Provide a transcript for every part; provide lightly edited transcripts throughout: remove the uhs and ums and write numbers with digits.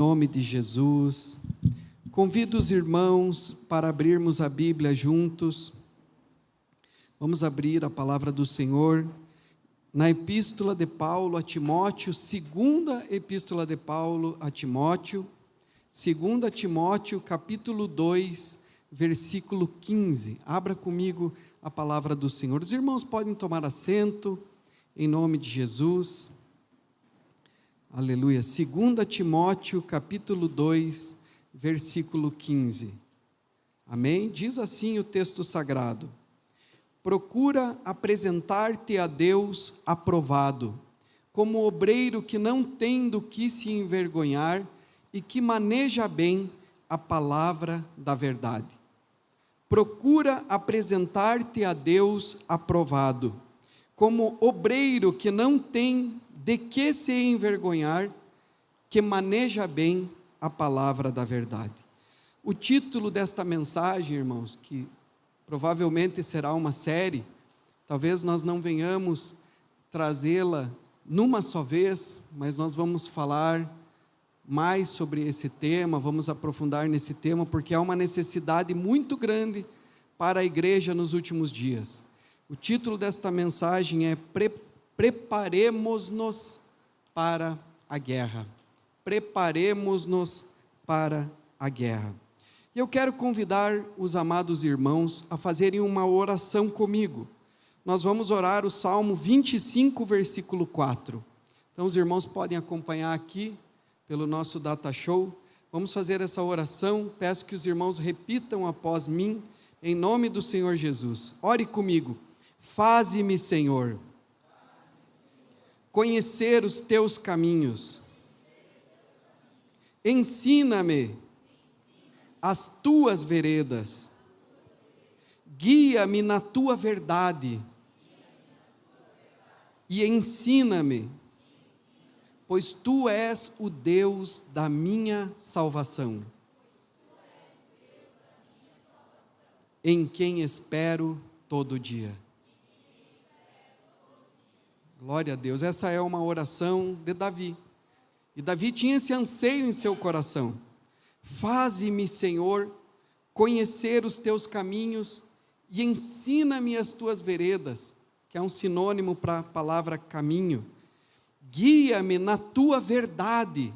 Em nome de Jesus, convido os irmãos para abrirmos a Bíblia juntos. Vamos abrir a palavra do Senhor na Epístola de Paulo a Timóteo, segunda Epístola de Paulo a Timóteo, 2 Timóteo, capítulo 2, versículo 15. Abra comigo a palavra do Senhor. Os irmãos podem tomar assento, em nome de Jesus. Aleluia. 2 Timóteo, capítulo 2, versículo 15. Amém? Diz assim o texto sagrado: procura apresentar-te a Deus aprovado, como obreiro que não tem do que se envergonhar e que maneja bem a palavra da verdade. Procura apresentar-te a Deus aprovado, como obreiro que não tem de que se envergonhar, que maneja bem a palavra da verdade. O título desta mensagem, irmãos, que provavelmente será uma série, talvez nós não venhamos trazê-la numa só vez, mas nós vamos falar mais sobre esse tema, vamos aprofundar nesse tema, porque há uma necessidade muito grande para a igreja nos últimos dias. O título desta mensagem é Preparemos-nos para a guerra. Preparemos-nos para a guerra. E eu quero convidar os amados irmãos a fazerem uma oração comigo. Nós vamos orar o Salmo 25, versículo 4. Então os irmãos podem acompanhar aqui pelo nosso data show. Vamos fazer essa oração. Peço que os irmãos repitam após mim, em nome do Senhor Jesus. Ore comigo. Faze-me, Senhor, conhecer os teus caminhos. Ensina-me as tuas veredas. Guia-me na tua verdade. E ensina-me, pois tu és o Deus da minha salvação, em quem espero todo dia. Glória a Deus. Essa é uma oração de Davi. E Davi tinha esse anseio em seu coração. Faze-me, Senhor, conhecer os teus caminhos e ensina-me as tuas veredas, que é um sinônimo para a palavra caminho. Guia-me na tua verdade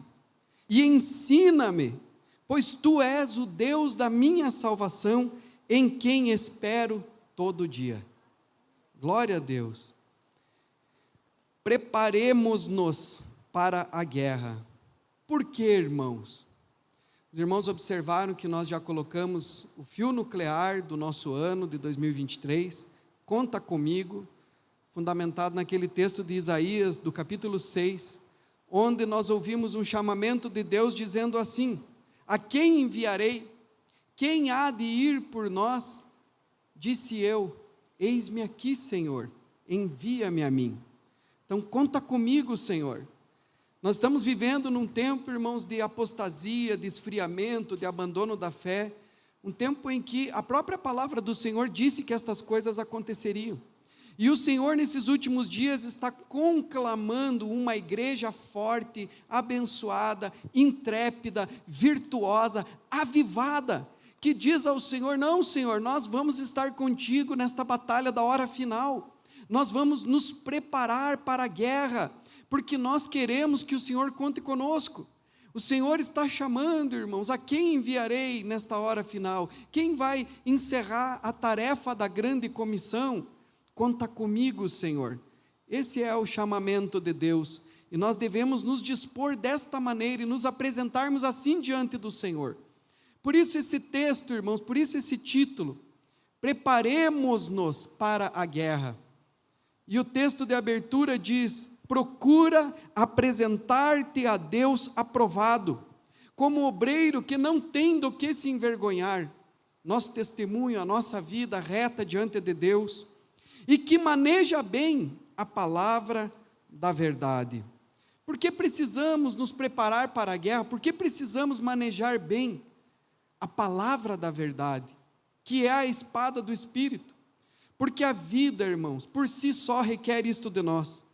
e ensina-me, pois tu és o Deus da minha salvação, em quem espero todo dia. Glória a Deus. Preparemos-nos para a guerra. Por quê, irmãos? Os irmãos observaram que nós já colocamos o fio nuclear do nosso ano de 2023, conta comigo, fundamentado naquele texto de Isaías, do capítulo 6, onde nós ouvimos um chamamento de Deus dizendo assim: a quem enviarei? Quem há de ir por nós? Disse eu: eis-me aqui, Senhor, envia-me a mim. Então conta comigo, Senhor. Nós estamos vivendo num tempo, irmãos, de apostasia, de esfriamento, de abandono da fé, um tempo em que a própria palavra do Senhor disse que estas coisas aconteceriam. E o Senhor, nesses últimos dias, está conclamando uma igreja forte, abençoada, intrépida, virtuosa, avivada, que diz ao Senhor: não, Senhor, nós vamos estar contigo nesta batalha da hora final. Nós vamos nos preparar para a guerra, porque nós queremos que o Senhor conte conosco. O Senhor está chamando, irmãos, a quem enviarei nesta hora final? Quem vai encerrar a tarefa da grande comissão? Conta comigo, Senhor. Esse é o chamamento de Deus, e nós devemos nos dispor desta maneira e nos apresentarmos assim diante do Senhor. Por isso esse texto, irmãos, por isso esse título, preparemos-nos para a guerra. E o texto de abertura diz: procura apresentar-te a Deus aprovado, como obreiro que não tem do que se envergonhar. Nosso testemunho, a nossa vida reta diante de Deus, e que maneja bem a palavra da verdade. Por que precisamos nos preparar para a guerra? Por que precisamos manejar bem a palavra da verdade, que é a espada do Espírito? Porque a vida, irmãos, por si só requer isto de nós.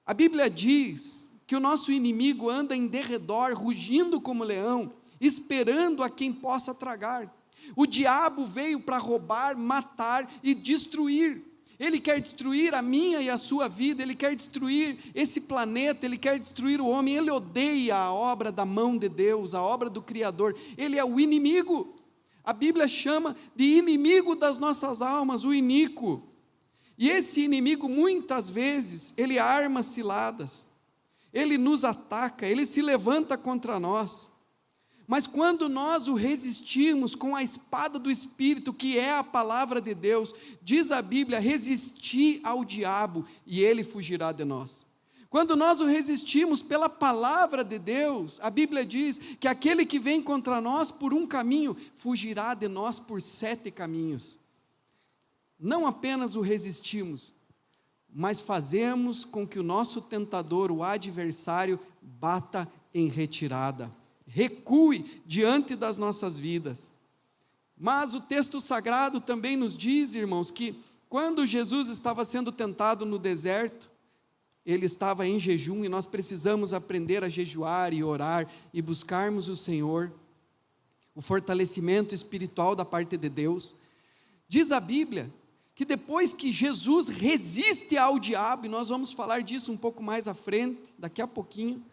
A Bíblia diz que o nosso inimigo anda em derredor, rugindo como leão, esperando a quem possa tragar. O diabo veio para roubar, matar e destruir. Ele quer destruir a minha e a sua vida, ele quer destruir esse planeta, ele quer destruir o homem, ele odeia a obra da mão de Deus, a obra do Criador, ele é o inimigo. A Bíblia chama de inimigo das nossas almas, o iníquo. E esse inimigo, muitas vezes, ele arma ciladas, ele nos ataca, ele se levanta contra nós. Mas quando nós o resistirmos com a espada do Espírito, que é a palavra de Deus, diz a Bíblia, resistir ao diabo e ele fugirá de nós. Quando nós o resistimos pela palavra de Deus, a Bíblia diz que aquele que vem contra nós por um caminho, fugirá de nós por 7 caminhos. Não apenas o resistimos, mas fazemos com que o nosso tentador, o adversário, bata em retirada, recue diante das nossas vidas. Mas o texto sagrado também nos diz, irmãos, que quando Jesus estava sendo tentado no deserto, ele estava em jejum, e nós precisamos aprender a jejuar e orar e buscarmos o Senhor, o fortalecimento espiritual da parte de Deus. Diz a Bíblia que depois que Jesus resiste ao diabo, e nós vamos falar disso um pouco mais à frente, daqui a pouquinho,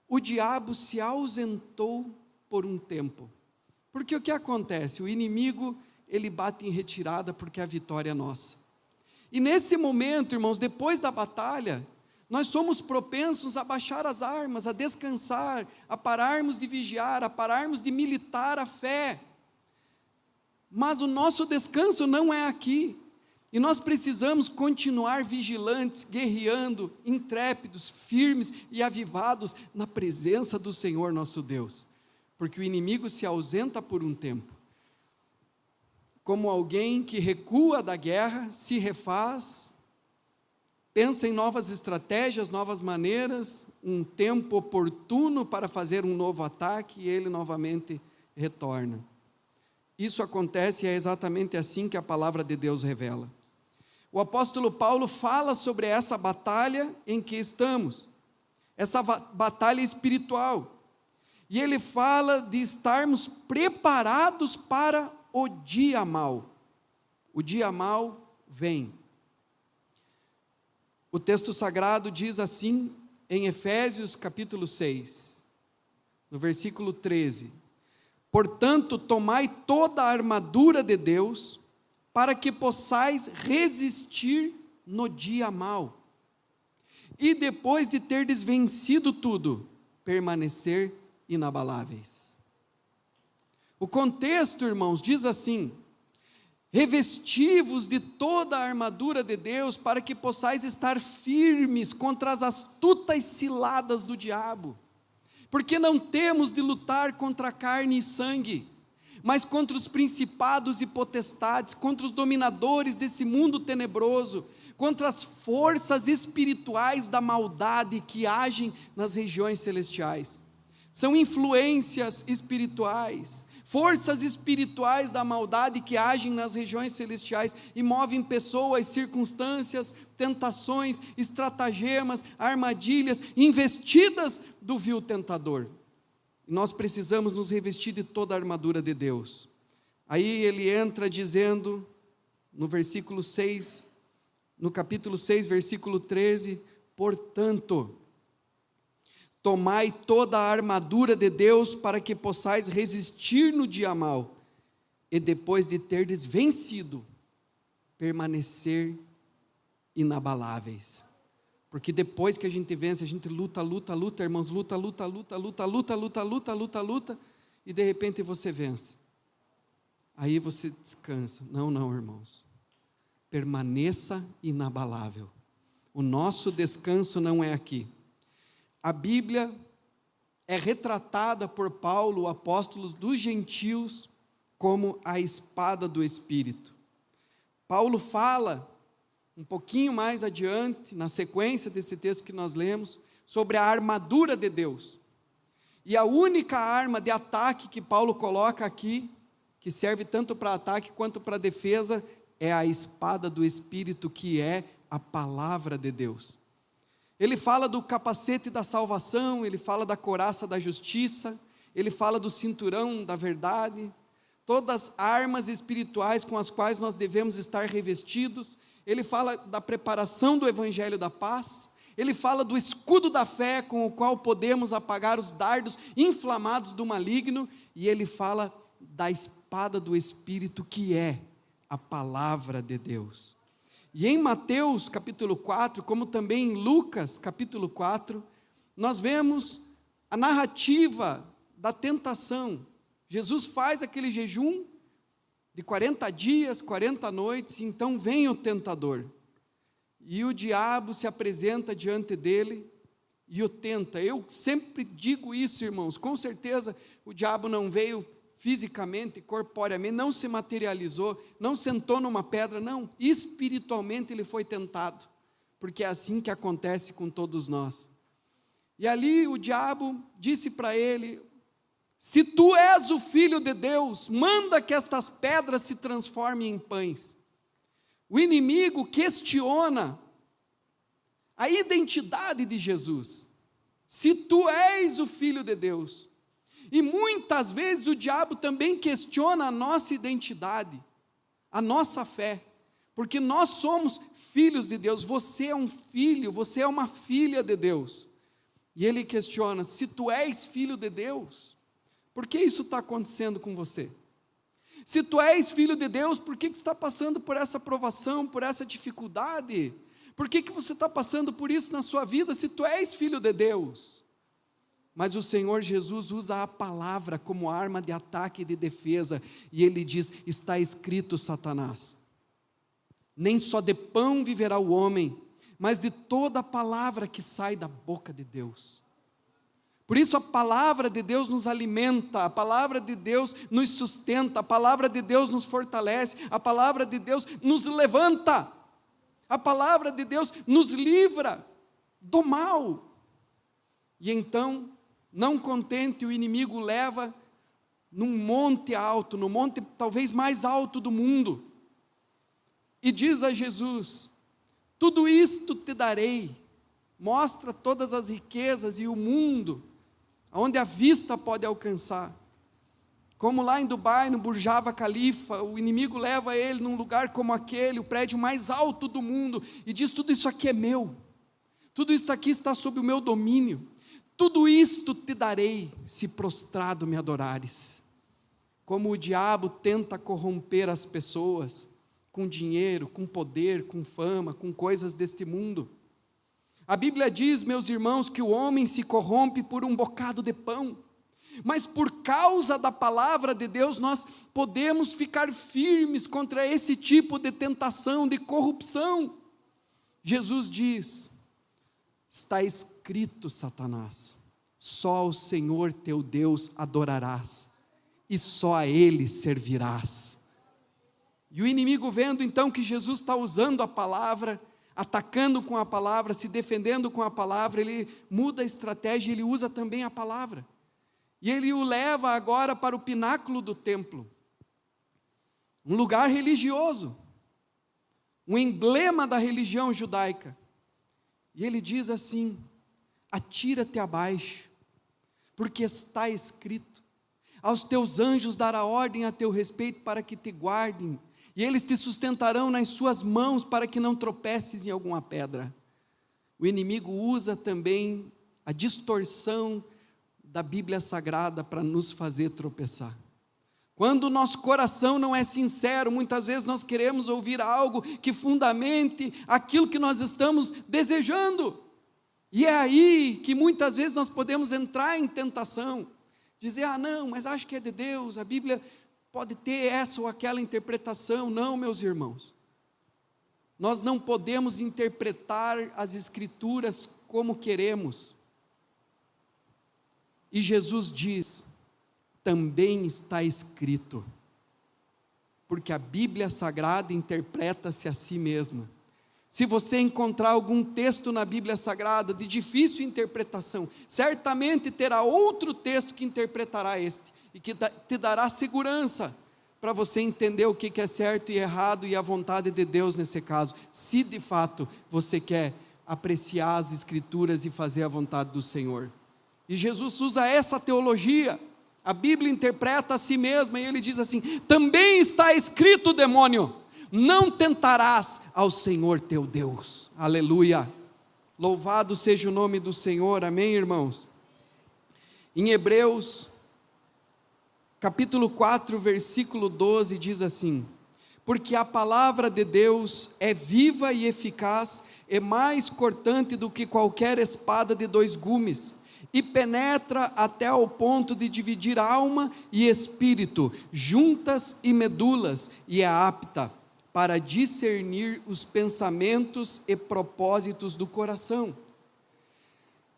o diabo se ausentou por um tempo. Porque o que acontece? O inimigo, ele bate em retirada porque a vitória é nossa. E nesse momento, irmãos, depois da batalha, nós somos propensos a baixar as armas, a descansar, a pararmos de vigiar, a pararmos de militar a fé. Mas o nosso descanso não é aqui. E nós precisamos continuar vigilantes, guerreando, intrépidos, firmes e avivados na presença do Senhor nosso Deus, porque o inimigo se ausenta por um tempo, como alguém que recua da guerra, se refaz, pensa em novas estratégias, novas maneiras, um tempo oportuno para fazer um novo ataque, e ele novamente retorna. Isso acontece e é exatamente assim que a palavra de Deus revela. O apóstolo Paulo fala sobre essa batalha em que estamos, essa batalha espiritual, e ele fala de estarmos preparados para o dia mau. O dia mau vem. O texto sagrado diz assim, em Efésios capítulo 6, no versículo 13, portanto, tomai toda a armadura de Deus, para que possais resistir no dia mau, e depois de terdes vencido tudo, permanecer inabaláveis. O contexto, irmãos, diz assim, revesti-vos de toda a armadura de Deus, para que possais estar firmes contra as astutas ciladas do diabo, porque não temos de lutar contra carne e sangue, mas contra os principados e potestades, contra os dominadores desse mundo tenebroso, contra as forças espirituais da maldade que agem nas regiões celestiais. São influências espirituais, forças espirituais da maldade que agem nas regiões celestiais e movem pessoas, circunstâncias, tentações, estratagemas, armadilhas, investidas do vil tentador. Nós precisamos nos revestir de toda a armadura de Deus. Aí ele entra dizendo, no versículo 6, no capítulo 6, versículo 13, portanto, tomai toda a armadura de Deus para que possais resistir no dia mau, e depois de terdes vencido, permanecer inabaláveis. Porque depois que a gente vence, a gente luta, irmãos, luta, e de repente você vence. Aí você descansa. Não, irmãos. Permaneça inabalável. O nosso descanso não é aqui. A Bíblia é retratada por Paulo, o apóstolo dos gentios, como a espada do Espírito. Paulo fala um pouquinho mais adiante, na sequência desse texto que nós lemos, sobre a armadura de Deus. E a única arma de ataque que Paulo coloca aqui, que serve tanto para ataque quanto para defesa, é a espada do Espírito, que é a palavra de Deus. Ele fala do capacete da salvação, ele fala da couraça da justiça, ele fala do cinturão da verdade, todas as armas espirituais com as quais nós devemos estar revestidos. Ele fala da preparação do evangelho da paz, ele fala do escudo da fé com o qual podemos apagar os dardos inflamados do maligno, e ele fala da espada do Espírito, que é a palavra de Deus. E em Mateus capítulo 4, como também em Lucas capítulo 4, nós vemos a narrativa da tentação. Jesus faz aquele jejum de 40 dias, 40 noites, e então vem o tentador. E o diabo se apresenta diante dele e o tenta. Eu sempre digo isso, irmãos, com certeza o diabo não veio fisicamente, corporeamente, não se materializou, não sentou numa pedra, não, espiritualmente ele foi tentado, porque é assim que acontece com todos nós. E ali o diabo disse para ele: se tu és o Filho de Deus, manda que estas pedras se transformem em pães. O inimigo questiona a identidade de Jesus. Se tu és o Filho de Deus. E muitas vezes o diabo também questiona a nossa identidade, a nossa fé, porque nós somos filhos de Deus. Você é um filho, você é uma filha de Deus. E ele questiona: se tu és filho de Deus, por que isso está acontecendo com você? Se tu és filho de Deus, por que você está passando por essa provação, por essa dificuldade? Por que você está passando por isso na sua vida, se tu és filho de Deus? Mas o Senhor Jesus usa a palavra como arma de ataque e de defesa, e ele diz: está escrito, Satanás, nem só de pão viverá o homem, mas de toda a palavra que sai da boca de Deus. Por isso a palavra de Deus nos alimenta, a palavra de Deus nos sustenta, a palavra de Deus nos fortalece, a palavra de Deus nos levanta, a palavra de Deus nos livra do mal. E então, não contente, o inimigo leva num monte alto, no monte talvez mais alto do mundo, e diz a Jesus: tudo isto te darei. Mostra todas as riquezas e o mundo, onde a vista pode alcançar. Como lá em Dubai, no Burj Khalifa, o inimigo leva ele num lugar como aquele, o prédio mais alto do mundo, e diz: tudo isso aqui é meu, tudo isso aqui está sob o meu domínio, tudo isto te darei, se prostrado me adorares. Como o diabo tenta corromper as pessoas, com dinheiro, com poder, com fama, com coisas deste mundo. A Bíblia diz, meus irmãos, que o homem se corrompe por um bocado de pão, mas por causa da palavra de Deus, nós podemos ficar firmes contra esse tipo de tentação, de corrupção. Jesus diz: está escrito, Satanás, só ao Senhor teu Deus adorarás, e só a Ele servirás. E o inimigo, vendo então que Jesus está usando a palavra, atacando com a palavra, se defendendo com a palavra, ele muda a estratégia, ele usa também a palavra, e ele o leva agora para o pináculo do templo, um lugar religioso, um emblema da religião judaica, e ele diz assim: atira-te abaixo, porque está escrito, aos teus anjos dará ordem a teu respeito para que te guardem, e eles te sustentarão nas suas mãos para que não tropeces em alguma pedra. O inimigo usa também a distorção da Bíblia Sagrada para nos fazer tropeçar. Quando o nosso coração não é sincero, muitas vezes nós queremos ouvir algo que fundamente aquilo que nós estamos desejando. E é aí que muitas vezes nós podemos entrar em tentação, dizer: ah não, mas acho que é de Deus, a Bíblia pode ter essa ou aquela interpretação. Não, meus irmãos, nós não podemos interpretar as Escrituras como queremos. E Jesus diz: também está escrito, porque a Bíblia Sagrada interpreta-se a si mesma. Se você encontrar algum texto na Bíblia Sagrada de difícil interpretação, certamente terá outro texto que interpretará este, e que te dará segurança para você entender o que é certo e errado, e a vontade de Deus nesse caso, se de fato você quer apreciar as Escrituras e fazer a vontade do Senhor. E Jesus usa essa teologia. A Bíblia interpreta a si mesma e ele diz assim: também está escrito, demônio, não tentarás ao Senhor teu Deus. Aleluia. Louvado seja o nome do Senhor. Amém, irmãos? Em Hebreus, capítulo 4, versículo 12, diz assim: porque a palavra de Deus é viva e eficaz, é mais cortante do que qualquer espada de dois gumes, e penetra até ao ponto de dividir alma e espírito, juntas e medulas, e é apta para discernir os pensamentos e propósitos do coração.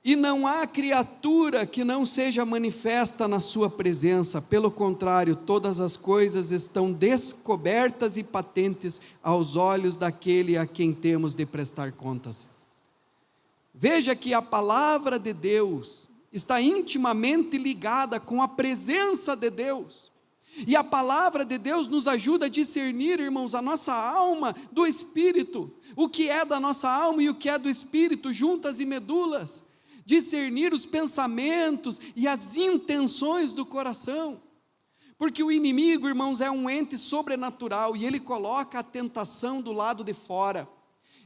E não há criatura que não seja manifesta na sua presença, pelo contrário, todas as coisas estão descobertas e patentes aos olhos daquele a quem temos de prestar contas. Veja que a palavra de Deus está intimamente ligada com a presença de Deus, e a palavra de Deus nos ajuda a discernir, irmãos, a nossa alma do espírito, o que é da nossa alma e o que é do espírito, juntas e medulas, discernir os pensamentos e as intenções do coração, porque o inimigo, irmãos, é um ente sobrenatural, e ele coloca a tentação do lado de fora.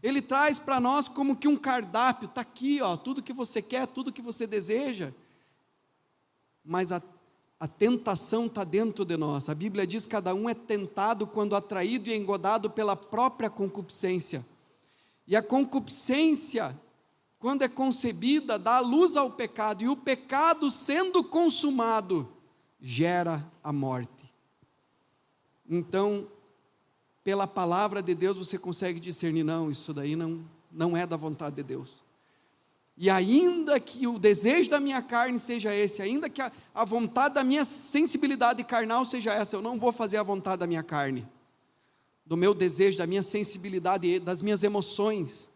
Ele traz para nós como que um cardápio, está aqui, ó, tudo que você quer, tudo que você deseja, mas a tentação está dentro de nós. A Bíblia diz que cada um é tentado quando atraído e engodado pela própria concupiscência, e a concupiscência, quando é concebida, dá luz ao pecado, e o pecado sendo consumado, gera a morte. Então, pela palavra de Deus você consegue discernir, não, isso daí não é da vontade de Deus. E ainda que o desejo da minha carne seja esse, ainda que a vontade da minha sensibilidade carnal seja essa, eu não vou fazer a vontade da minha carne, do meu desejo, da minha sensibilidade, das minhas emoções.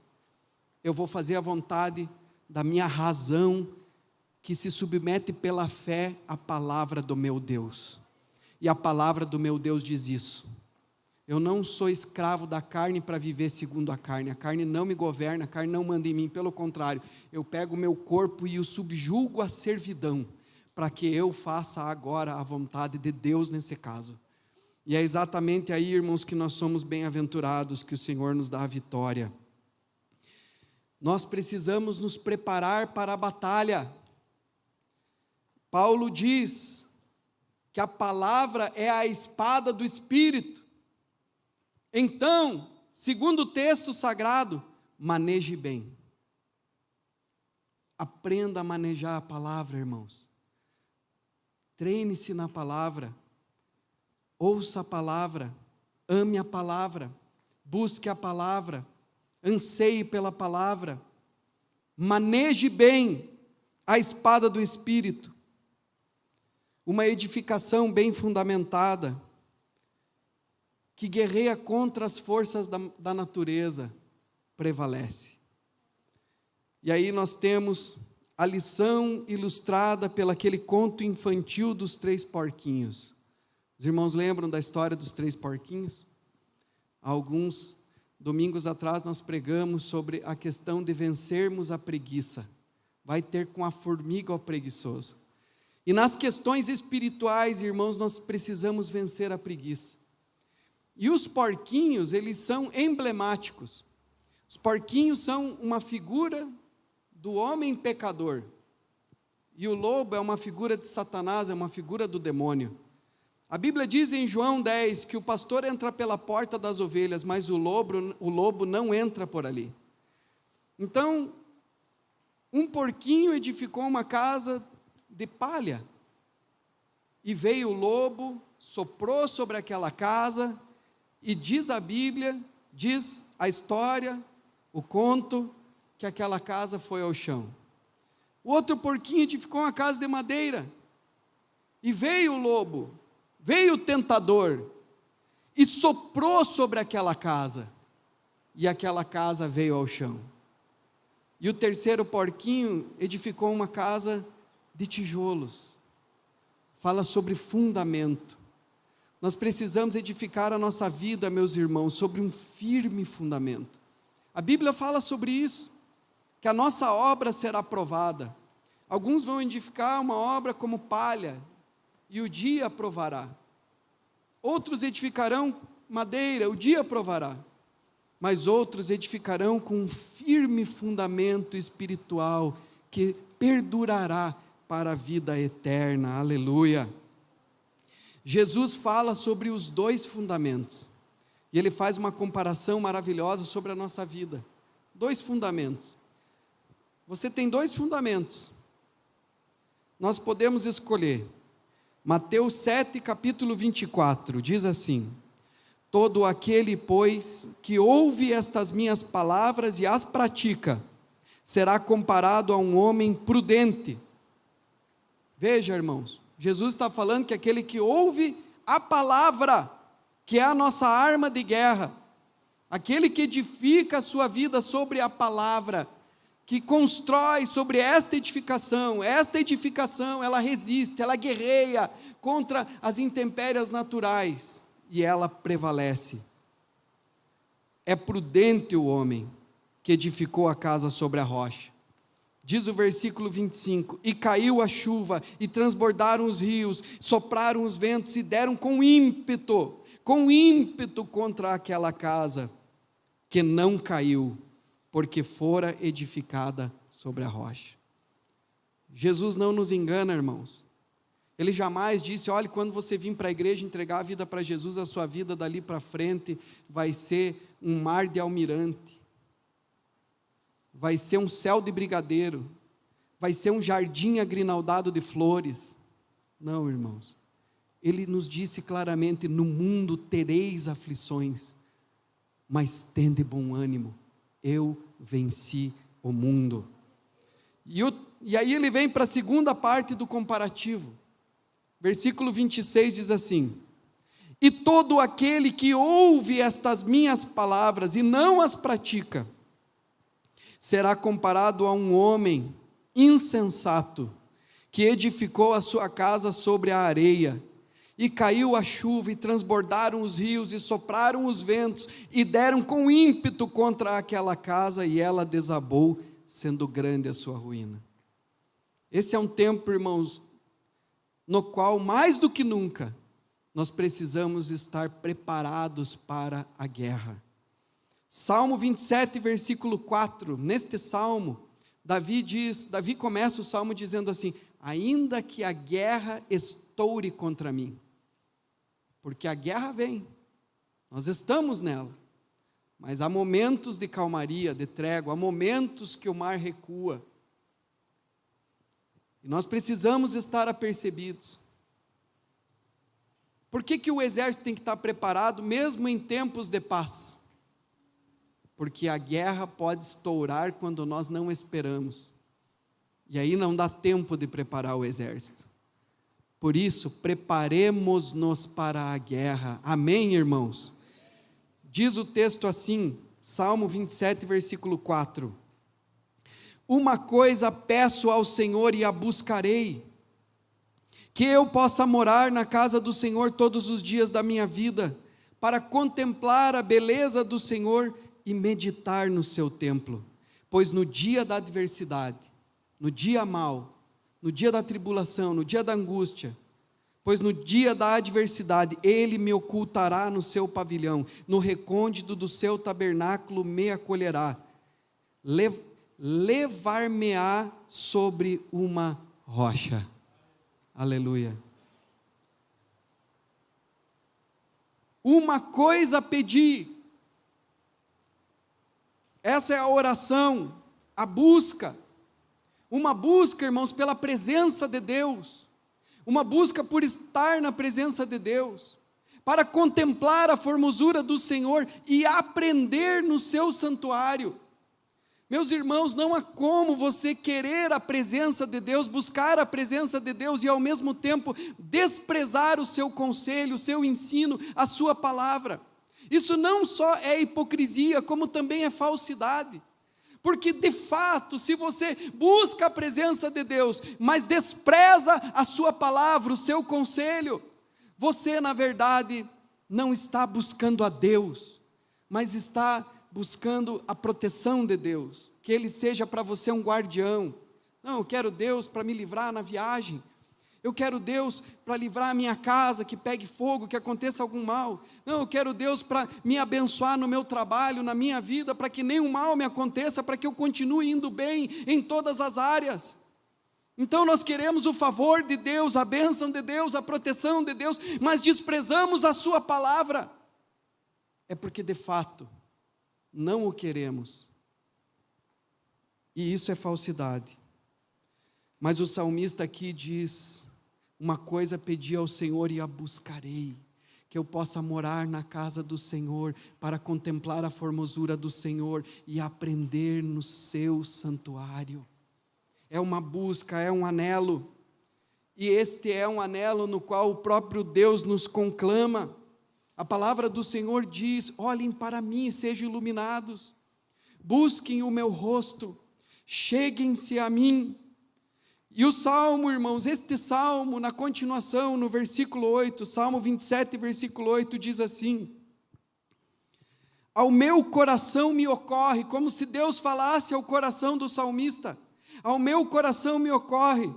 Eu vou fazer a vontade da minha razão, que se submete pela fé à palavra do meu Deus. E a palavra do meu Deus diz isso: eu não sou escravo da carne para viver segundo a carne não me governa, a carne não manda em mim, pelo contrário, eu pego o meu corpo e o subjugo à servidão, para que eu faça agora a vontade de Deus nesse caso. E é exatamente aí, irmãos, que nós somos bem-aventurados, que o Senhor nos dá a vitória. Nós precisamos nos preparar para a batalha. Paulo diz que a palavra é a espada do Espírito. Então, segundo o texto sagrado, maneje bem. Aprenda a manejar a palavra, irmãos. Treine-se na palavra. Ouça a palavra. Ame a palavra. Busque a palavra. Anseie pela palavra. Maneje bem a espada do Espírito. Uma edificação bem fundamentada, que guerreia contra as forças da natureza, prevalece. E aí nós temos a lição ilustrada pelo aquele conto infantil dos 3 porquinhos. Os irmãos lembram da história dos 3 porquinhos? Alguns domingos atrás nós pregamos sobre a questão de vencermos a preguiça. Vai ter com a formiga o preguiçoso. E nas questões espirituais, irmãos, nós precisamos vencer a preguiça. E os porquinhos, eles são emblemáticos. Os porquinhos são uma figura do homem pecador. E o lobo é uma figura de Satanás, é uma figura do demônio. A Bíblia diz em João 10 que o pastor entra pela porta das ovelhas, mas o lobo não entra por ali. Então, um porquinho edificou uma casa de palha. E veio o lobo, soprou sobre aquela casa, e diz a Bíblia, diz a história, o conto, que aquela casa foi ao chão. O outro porquinho edificou uma casa de madeira, e veio o lobo, veio o tentador, e soprou sobre aquela casa, e aquela casa veio ao chão. E o terceiro porquinho edificou uma casa de tijolos. Fala sobre fundamento. Nós precisamos edificar a nossa vida, meus irmãos, sobre um firme fundamento. A Bíblia fala sobre isso. que a nossa obra será provada. Alguns vão edificar uma obra como palha, e o dia provará. Outros edificarão madeira, o dia provará. Mas outros edificarão com um firme fundamento espiritual, que perdurará para a vida eterna. Aleluia! Jesus fala sobre os dois fundamentos, e ele faz uma comparação maravilhosa sobre a nossa vida. Dois fundamentos. Você tem dois fundamentos. Nós podemos escolher. Mateus 7, capítulo 24, diz assim: todo aquele, pois, que ouve estas minhas palavras e as pratica, será comparado a um homem prudente. Veja, irmãos, Jesus está falando que aquele que ouve a palavra, que é a nossa arma de guerra, aquele que edifica a sua vida sobre a palavra, que constrói sobre esta edificação ela resiste, ela guerreia contra as intempéries naturais, e ela prevalece. É prudente o homem que edificou a casa sobre a rocha. Diz o versículo 25: e caiu a chuva, e transbordaram os rios, sopraram os ventos, e deram com ímpeto contra aquela casa, que não caiu, porque fora edificada sobre a rocha. Jesus não nos engana, irmãos. Ele jamais disse: olhe, quando você vir para a igreja entregar a vida para Jesus, a sua vida dali para frente vai ser um mar de almirante, vai ser um céu de brigadeiro, vai ser um jardim agrinaldado de flores. Não, irmãos. Ele nos disse claramente: no mundo tereis aflições, mas tende bom ânimo, eu venci o mundo. E aí ele vem para a segunda parte do comparativo. Versículo 26 diz assim: e todo aquele que ouve estas minhas palavras e não as pratica, será comparado a um homem insensato, que edificou a sua casa sobre a areia, e caiu a chuva, e transbordaram os rios, e sopraram os ventos, e deram com ímpeto contra aquela casa, e ela desabou, sendo grande a sua ruína. Esse é um tempo, irmãos, no qual, mais do que nunca, nós precisamos estar preparados para a guerra. Salmo 27, versículo 4, neste salmo, Davi começa o salmo dizendo assim: ainda que a guerra estoure contra mim, porque a guerra vem, nós estamos nela, mas há momentos de calmaria, de trégua, há momentos que o mar recua, e nós precisamos estar apercebidos. Por que o exército tem que estar preparado, mesmo em tempos de paz? Porque a guerra pode estourar quando nós não esperamos, e aí não dá tempo de preparar o exército. Por isso, preparemos-nos para a guerra. Amém, irmãos? Diz o texto assim, Salmo 27, versículo 4: uma coisa peço ao Senhor e a buscarei, que eu possa morar na casa do Senhor todos os dias da minha vida, para contemplar a beleza do Senhor e meditar no seu templo. Pois no dia da adversidade, no dia mau, no dia da tribulação, no dia da angústia, pois no dia da adversidade, Ele me ocultará no seu pavilhão, no recôndito do seu tabernáculo me acolherá, levar-me-á sobre uma rocha. Aleluia. Uma coisa pedi. Essa é a oração, a busca. Uma busca, irmãos, pela presença de Deus, uma busca por estar na presença de Deus, para contemplar a formosura do Senhor e aprender no seu santuário. Meus irmãos, não há como você querer a presença de Deus, buscar a presença de Deus e ao mesmo tempo desprezar o seu conselho, o seu ensino, a sua palavra. Isso não só é hipocrisia, como também é falsidade. Porque de fato, se você busca a presença de Deus, mas despreza a sua palavra, o seu conselho, você na verdade não está buscando a Deus, mas está buscando a proteção de Deus, que Ele seja para você um guardião. Não, eu quero Deus para me livrar na viagem, eu quero Deus para livrar a minha casa, que pegue fogo, que aconteça algum mal. Não, eu quero Deus para me abençoar no meu trabalho, na minha vida, para que nenhum mal me aconteça, para que eu continue indo bem em todas as áreas. Então nós queremos o favor de Deus, a bênção de Deus, a proteção de Deus, mas desprezamos a sua palavra. É porque de fato não o queremos. E isso é falsidade. Mas o salmista aqui diz: uma coisa pedi ao Senhor e a buscarei, que eu possa morar na casa do Senhor, para contemplar a formosura do Senhor e aprender no seu santuário. É uma busca, é um anelo, e este é um anelo no qual o próprio Deus nos conclama. A palavra do Senhor diz: olhem para mim e sejam iluminados, busquem o meu rosto, cheguem-se a mim. E o Salmo, irmãos, este Salmo, na continuação, no versículo 8, Salmo 27, versículo 8, diz assim: ao meu coração me ocorre, como se Deus falasse ao coração do salmista, ao meu coração me ocorre,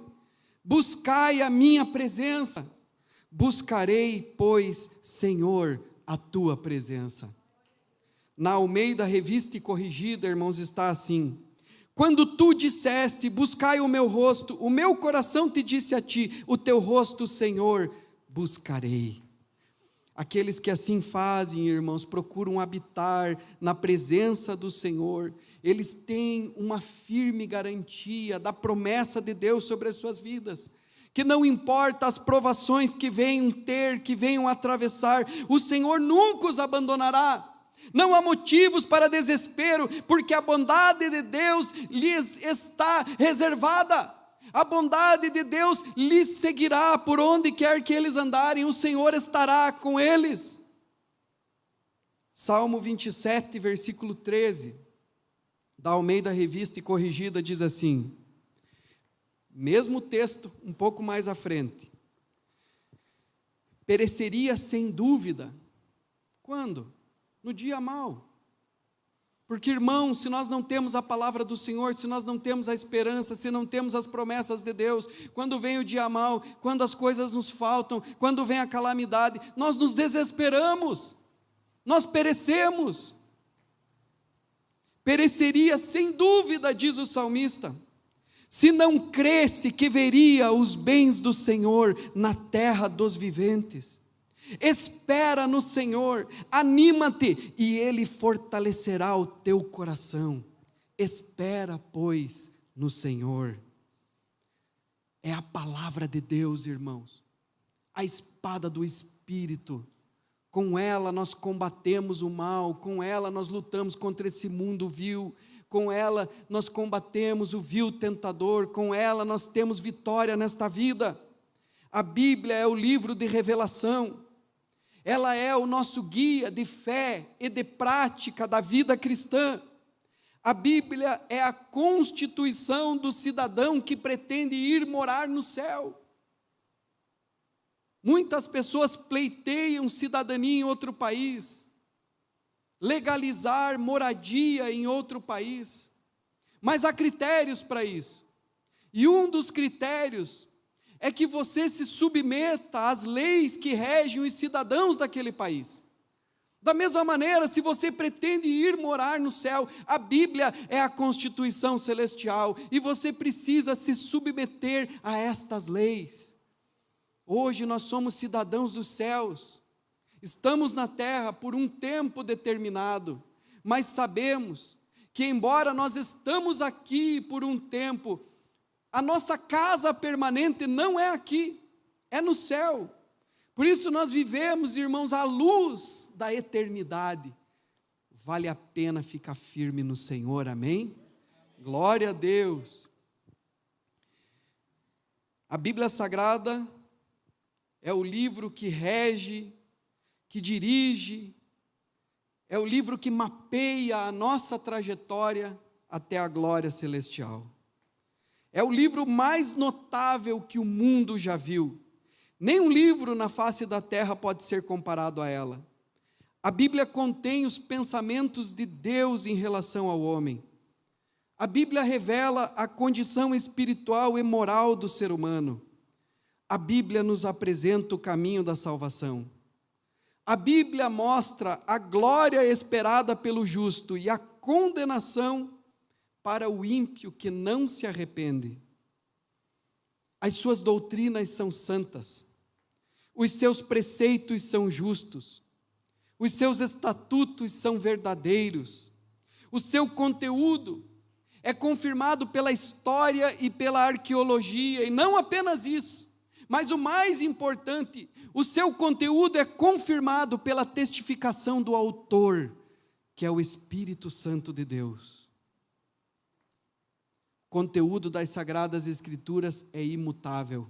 buscai a minha presença, buscarei, pois, Senhor, a tua presença. Na Almeida Revista e Corrigida, irmãos, está assim: quando tu disseste, buscai o meu rosto, o meu coração te disse a ti, o teu rosto, Senhor, buscarei. Aqueles que assim fazem, irmãos, procuram habitar na presença do Senhor, eles têm uma firme garantia da promessa de Deus sobre as suas vidas, que não importa as provações que venham ter, que venham atravessar, o Senhor nunca os abandonará. Não há motivos para desespero, porque a bondade de Deus lhes está reservada. A bondade de Deus lhes seguirá por onde quer que eles andarem, o Senhor estará com eles. Salmo 27, versículo 13, da Almeida Revista e Corrigida, diz assim, mesmo texto, um pouco mais à frente: pereceria sem dúvida. Quando? No dia mau. Porque, irmãos, se nós não temos a palavra do Senhor, se nós não temos a esperança, se não temos as promessas de Deus, quando vem o dia mau, quando as coisas nos faltam, quando vem a calamidade, nós nos desesperamos, nós perecemos. Pereceria sem dúvida, diz o salmista, se não cresse que veria os bens do Senhor na terra dos viventes. Espera no Senhor, anima-te, e Ele fortalecerá o teu coração. Espera, pois, no Senhor. É a palavra de Deus, irmãos, a espada do Espírito. Com ela nós combatemos o mal, com ela nós lutamos contra esse mundo vil, com ela nós combatemos o vil tentador, com ela nós temos vitória nesta vida. A Bíblia é o livro de revelação, ela é o nosso guia de fé e de prática da vida cristã. A Bíblia é a constituição do cidadão que pretende ir morar no céu. Muitas pessoas pleiteiam cidadania em outro país, legalizar moradia em outro país, mas há critérios para isso, e um dos critérios é que você se submeta às leis que regem os cidadãos daquele país. Da mesma maneira, se você pretende ir morar no céu, a Bíblia é a constituição celestial, e você precisa se submeter a estas leis. Hoje nós somos cidadãos dos céus, estamos na terra por um tempo determinado, mas sabemos que, embora nós estamos aqui por um tempo, a nossa casa permanente não é aqui, é no céu. Por isso nós vivemos, irmãos, à luz da eternidade. Vale a pena ficar firme no Senhor, amém? Glória a Deus. A Bíblia Sagrada é o livro que rege, que dirige, é o livro que mapeia a nossa trajetória até a glória celestial. É o livro mais notável que o mundo já viu. Nenhum livro na face da terra pode ser comparado a ela. A Bíblia contém os pensamentos de Deus em relação ao homem. A Bíblia revela a condição espiritual e moral do ser humano. A Bíblia nos apresenta o caminho da salvação. A Bíblia mostra a glória esperada pelo justo e a condenação para o ímpio que não se arrepende. As suas doutrinas são santas, os seus preceitos são justos, os seus estatutos são verdadeiros, o seu conteúdo é confirmado pela história e pela arqueologia, e não apenas isso, mas o mais importante, o seu conteúdo é confirmado pela testificação do autor, que é o Espírito Santo de Deus. O conteúdo das Sagradas Escrituras é imutável.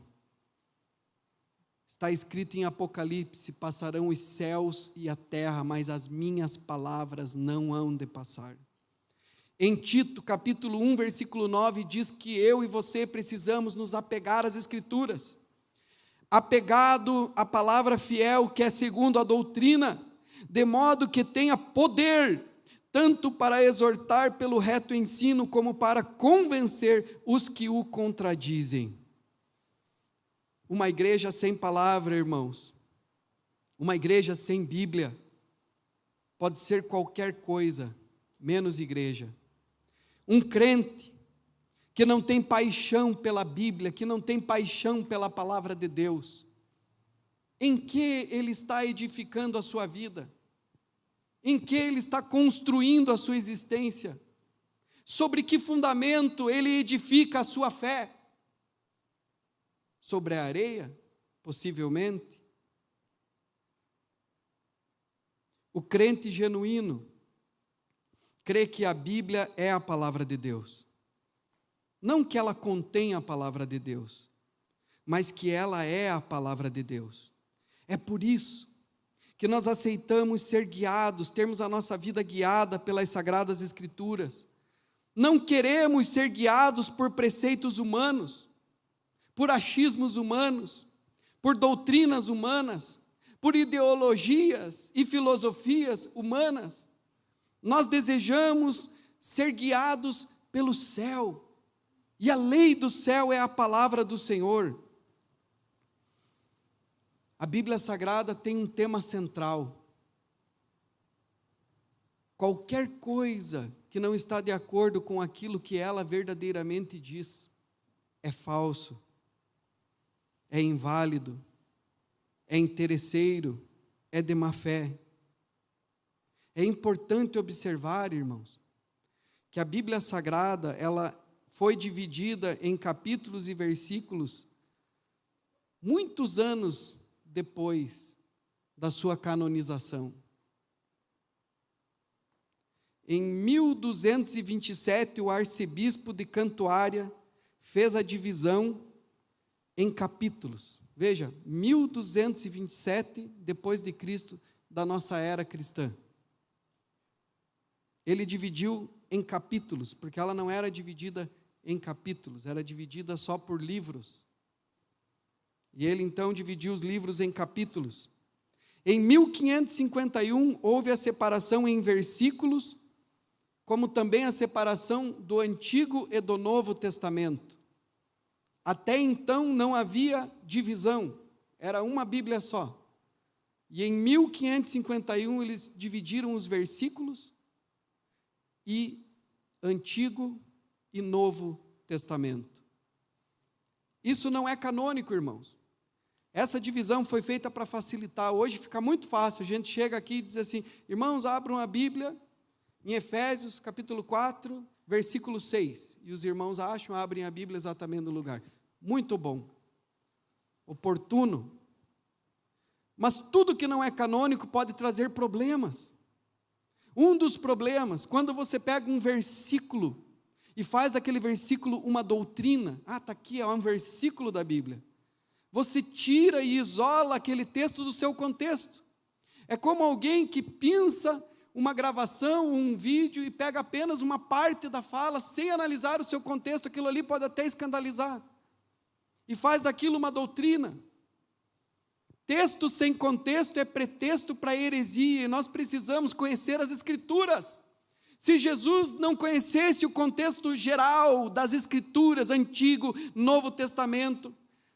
Está escrito em Apocalipse: passarão os céus e a terra, mas as minhas palavras não hão de passar. Em Tito, capítulo 1, versículo 9, diz que eu e você precisamos nos apegar às Escrituras. Apegado à palavra fiel, que é segundo a doutrina, de modo que tenha poder, tanto para exortar pelo reto ensino, como para convencer os que o contradizem. Uma igreja sem palavra, irmãos, uma igreja sem Bíblia, pode ser qualquer coisa, menos igreja. Um crente que não tem paixão pela Bíblia, que não tem paixão pela palavra de Deus, em que ele está edificando a sua vida? Em que ele está construindo a sua existência? Sobre que fundamento ele edifica a sua fé? Sobre a areia? Possivelmente. O crente genuíno crê que a Bíblia é a palavra de Deus. Não que ela contenha a palavra de Deus, mas que ela é a palavra de Deus. É por isso que nós aceitamos ser guiados, termos a nossa vida guiada pelas Sagradas Escrituras. Não queremos ser guiados por preceitos humanos, por achismos humanos, por doutrinas humanas, por ideologias e filosofias humanas. Nós desejamos ser guiados pelo céu, e a lei do céu é a palavra do Senhor. A Bíblia Sagrada tem um tema central. Qualquer coisa que não está de acordo com aquilo que ela verdadeiramente diz, é falso, é inválido, é interesseiro, é de má fé. É importante observar, irmãos, que a Bíblia Sagrada, ela foi dividida em capítulos e versículos muitos anos depois da sua canonização. Em 1227, o arcebispo de Cantuária fez a divisão em capítulos. Veja, 1227 depois de Cristo, da nossa era cristã. Ele dividiu em capítulos, porque ela não era dividida em capítulos, era dividida só por livros. E ele então dividiu os livros em capítulos. Em 1551, houve a separação em versículos, como também a separação do Antigo e do Novo Testamento. Até então não havia divisão, era uma Bíblia só. E em 1551 eles dividiram os versículos e Antigo e Novo Testamento. Isso não é canônico, irmãos. Essa divisão foi feita para facilitar. Hoje fica muito fácil, a gente chega aqui e diz assim: irmãos, abram a Bíblia em Efésios capítulo 4, versículo 6. E os irmãos acham, abrem a Bíblia exatamente no lugar. Muito bom. Oportuno. Mas tudo que não é canônico pode trazer problemas. Um dos problemas, quando você pega um versículo e faz daquele versículo uma doutrina, está aqui, é um versículo da Bíblia. Você tira e isola aquele texto do seu contexto. É como alguém que pinça uma gravação, um vídeo, e pega apenas uma parte da fala, sem analisar o seu contexto. Aquilo ali pode até escandalizar. E faz daquilo uma doutrina. Texto sem contexto é pretexto para heresia, e nós precisamos conhecer as Escrituras. Se Jesus não conhecesse o contexto geral das Escrituras, Antigo, Novo Testamento,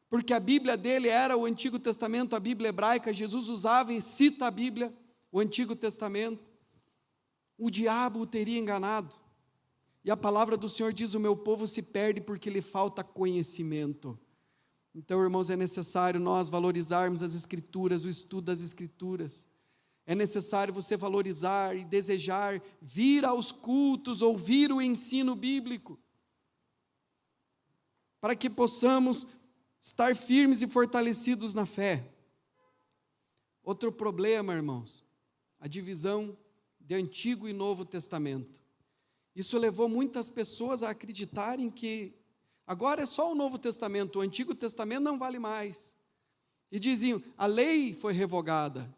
porque a Bíblia dele era o Antigo Testamento, a Bíblia hebraica, Jesus usava e cita a Bíblia, o Antigo Testamento, o diabo o teria enganado. E a palavra do Senhor diz: o meu povo se perde porque lhe falta conhecimento. Então, irmãos, é necessário nós valorizarmos as Escrituras, o estudo das Escrituras. É necessário você valorizar e desejar vir aos cultos, ouvir o ensino bíblico, para que possamos estar firmes e fortalecidos na fé. Outro problema, irmãos, a divisão de Antigo e Novo Testamento. Isso levou muitas pessoas a acreditarem que agora é só o Novo Testamento, o Antigo Testamento não vale mais. E diziam: a lei foi revogada.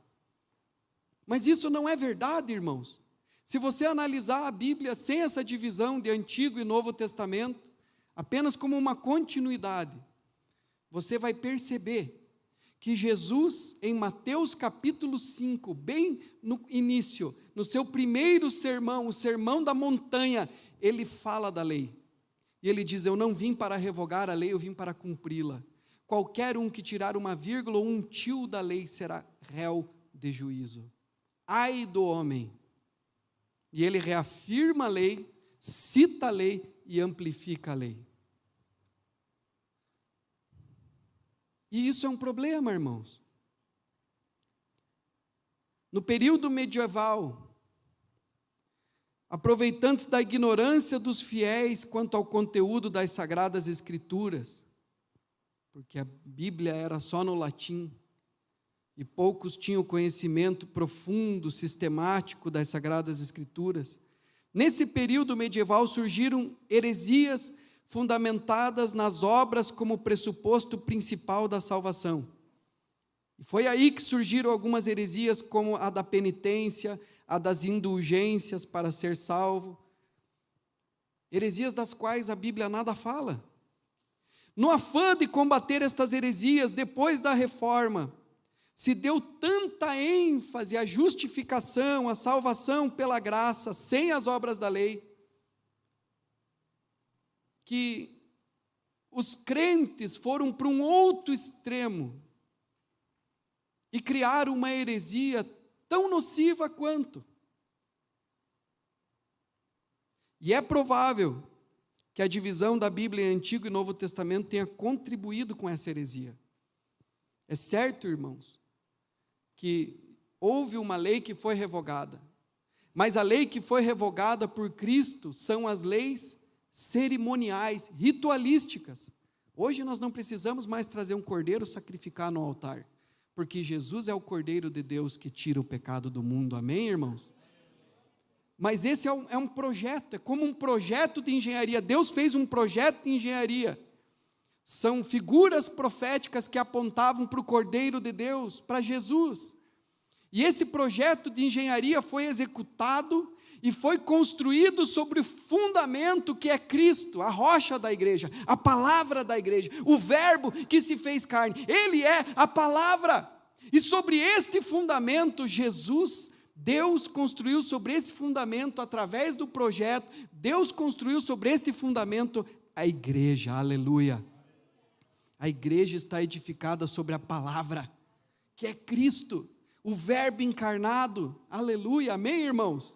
Mas isso não é verdade, irmãos. Se você analisar a Bíblia sem essa divisão de Antigo e Novo Testamento, apenas como uma continuidade, você vai perceber que Jesus, em Mateus capítulo 5, bem no início, no seu primeiro sermão, o sermão da montanha, ele fala da lei. E ele diz: eu não vim para revogar a lei, eu vim para cumpri-la. Qualquer um que tirar uma vírgula ou um tio da lei será réu de juízo. Ai do homem. E ele reafirma a lei, cita a lei e amplifica a lei. E isso é um problema, irmãos. No período medieval, aproveitando-se da ignorância dos fiéis quanto ao conteúdo das Sagradas Escrituras, porque a Bíblia era só no latim, e poucos tinham conhecimento profundo, sistemático das Sagradas Escrituras. Nesse período medieval surgiram heresias fundamentadas nas obras como pressuposto principal da salvação. E foi aí que surgiram algumas heresias, como a da penitência, a das indulgências para ser salvo. Heresias das quais a Bíblia nada fala. No afã de combater estas heresias, depois da reforma, se deu tanta ênfase à justificação, à salvação pela graça, sem as obras da lei, que os crentes foram para um outro extremo e criaram uma heresia tão nociva quanto. E é provável que a divisão da Bíblia em Antigo e Novo Testamento tenha contribuído com essa heresia. É certo, irmãos, que houve uma lei que foi revogada, mas a lei que foi revogada por Cristo são as leis cerimoniais, ritualísticas. Hoje nós não precisamos mais trazer um cordeiro sacrificar no altar, porque Jesus é o Cordeiro de Deus que tira o pecado do mundo, amém, irmãos? Mas esse é um projeto, é como um projeto de engenharia. Deus fez um projeto de engenharia. São figuras proféticas que apontavam para o Cordeiro de Deus, para Jesus. E esse projeto de engenharia foi executado e foi construído sobre o fundamento que é Cristo, a rocha da igreja, a palavra da igreja, o verbo que se fez carne. Ele é a palavra. E sobre este fundamento, Jesus, Deus construiu sobre esse fundamento, através do projeto, Deus construiu sobre este fundamento a igreja, aleluia. A igreja está edificada sobre a palavra, que é Cristo, o verbo encarnado, aleluia, amém, irmãos?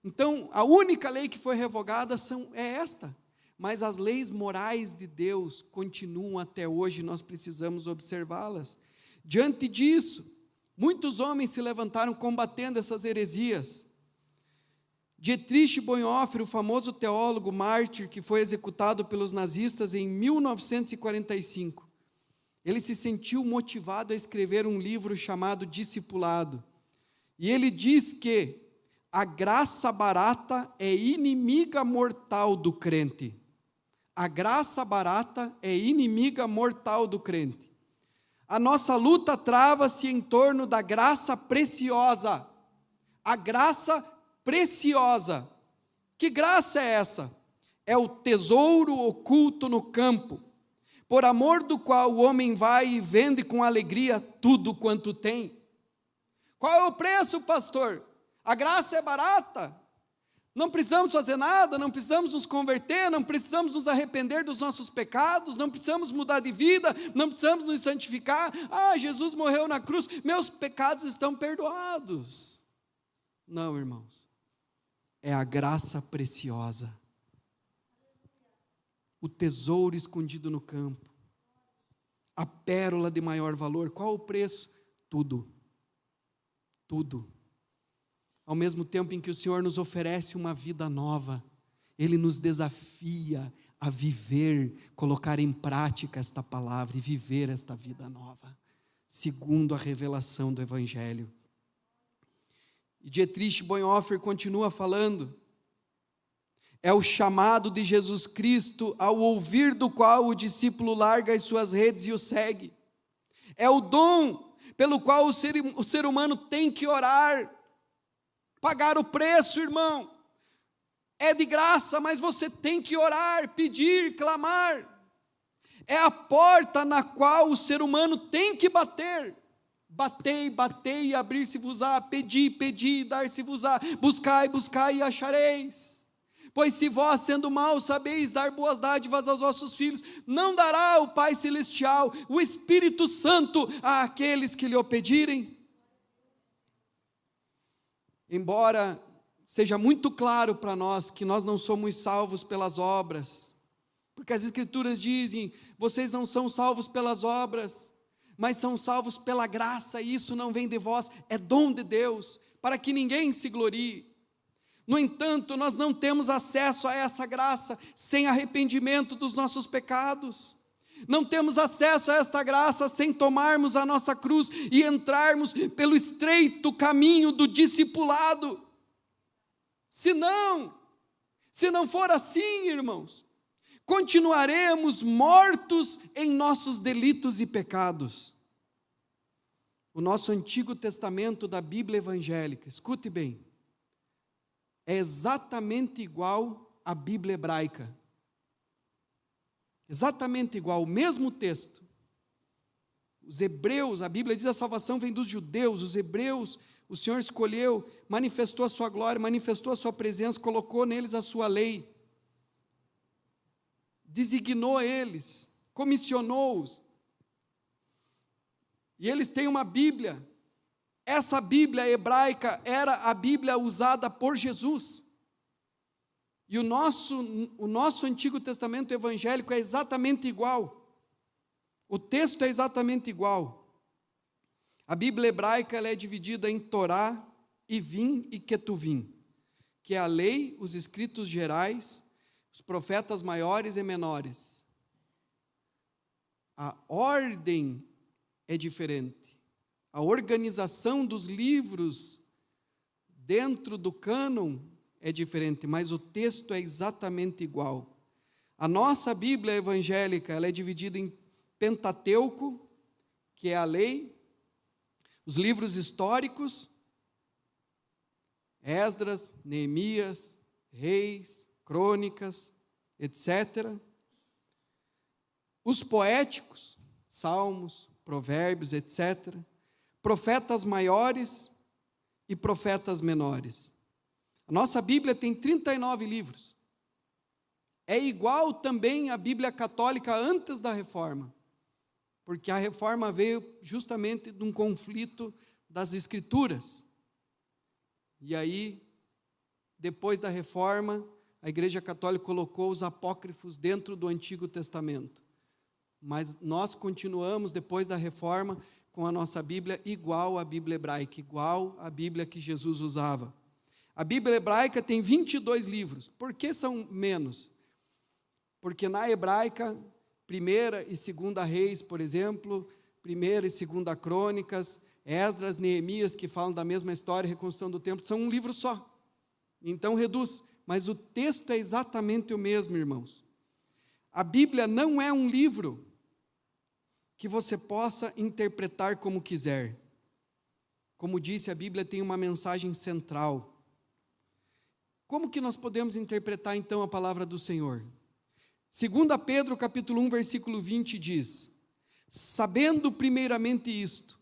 Então, a única lei que foi revogada é esta, mas as leis morais de Deus continuam até hoje, nós precisamos observá-las. Diante disso, muitos homens se levantaram combatendo essas heresias. Dietrich Bonhoeffer, o famoso teólogo mártir que foi executado pelos nazistas em 1945, ele se sentiu motivado a escrever um livro chamado Discipulado. E ele diz que a graça barata é inimiga mortal do crente. A graça barata é inimiga mortal do crente. A nossa luta trava-se em torno da graça preciosa. A graça preciosa. Que graça é essa? É o tesouro oculto no campo. por amor do qual o homem vai e vende com alegria tudo quanto tem. Qual é o preço, pastor? A graça é barata. Não precisamos fazer nada, não precisamos nos converter, não precisamos nos arrepender dos nossos pecados, não precisamos mudar de vida, não precisamos nos santificar. Ah, Jesus morreu na cruz, meus pecados estão perdoados. Não, irmãos. É a graça preciosa. O tesouro escondido no campo. A pérola de maior valor. Qual o preço? Tudo. Tudo. Ao mesmo tempo em que o Senhor nos oferece uma vida nova, Ele nos desafia a viver, colocar em prática esta palavra e viver esta vida nova, segundo a revelação do Evangelho. E Dietrich Bonhoeffer continua falando, é o chamado de Jesus Cristo, ao ouvir do qual o discípulo larga as suas redes e o segue. É o dom pelo qual o ser humano tem que orar, pagar o preço, irmão. É de graça, mas você tem que orar, pedir, clamar. É a porta na qual o ser humano tem que bater. Batei, batei e abrir-se-vos-á, pedi, pedi e dar-se-vos-á, buscai, buscai e achareis. Pois se vós, sendo maus, sabeis dar boas dádivas aos vossos filhos, não dará o Pai Celestial, o Espírito Santo, àqueles que lhe o pedirem? Embora seja muito claro para nós que nós não somos salvos pelas obras, porque as Escrituras dizem, vocês não são salvos pelas obras, mas são salvos pela graça, e isso não vem de vós, é dom de Deus, para que ninguém se glorie. No entanto, nós não temos acesso a essa graça sem arrependimento dos nossos pecados. Não temos acesso a esta graça sem tomarmos a nossa cruz e entrarmos pelo estreito caminho do discipulado. Se não for assim, irmãos, continuaremos mortos em nossos delitos e pecados. O nosso Antigo Testamento da Bíblia evangélica, escute bem, é exatamente igual à Bíblia hebraica. Exatamente igual, o mesmo texto. Os hebreus, a Bíblia diz a salvação vem dos judeus, os hebreus, o Senhor escolheu, manifestou a sua glória, manifestou a sua presença, colocou neles a sua lei, designou eles, comissionou-os, e eles têm uma Bíblia. Essa Bíblia hebraica era a Bíblia usada por Jesus. E o nosso Antigo Testamento evangélico é exatamente igual. O texto é exatamente igual. A Bíblia hebraica ela é dividida em Torá, Ivim e Ketuvim, que é a lei, os escritos gerais, os profetas maiores e menores. A ordem é diferente. A organização dos livros dentro do cânon é diferente, mas o texto é exatamente igual. A nossa Bíblia evangélica, ela é dividida em Pentateuco, que é a lei, os livros históricos, Esdras, Neemias, Reis, Crônicas, etc. Os poéticos, Salmos, Provérbios, etc. Profetas maiores e profetas menores. A nossa Bíblia tem 39 livros. É igual também à Bíblia católica antes da Reforma, porque a Reforma veio justamente de um conflito das Escrituras. E aí, depois da Reforma, a Igreja Católica colocou os apócrifos dentro do Antigo Testamento. Mas nós continuamos, depois da Reforma, com a nossa Bíblia igual à Bíblia hebraica, igual à Bíblia que Jesus usava. A Bíblia hebraica tem 22 livros. Por que são menos? Porque na hebraica, 1ª e 2ª Reis, por exemplo, 1ª e 2ª Crônicas, Esdras, Neemias, que falam da mesma história, reconstrução do templo, são um livro só. Então reduz. Mas o texto é exatamente o mesmo, irmãos. A Bíblia não é um livro que você possa interpretar como quiser. Como disse, a Bíblia tem uma mensagem central. Como que nós podemos interpretar então a palavra do Senhor? 2 Pedro capítulo 1, versículo 20 diz: sabendo primeiramente isto,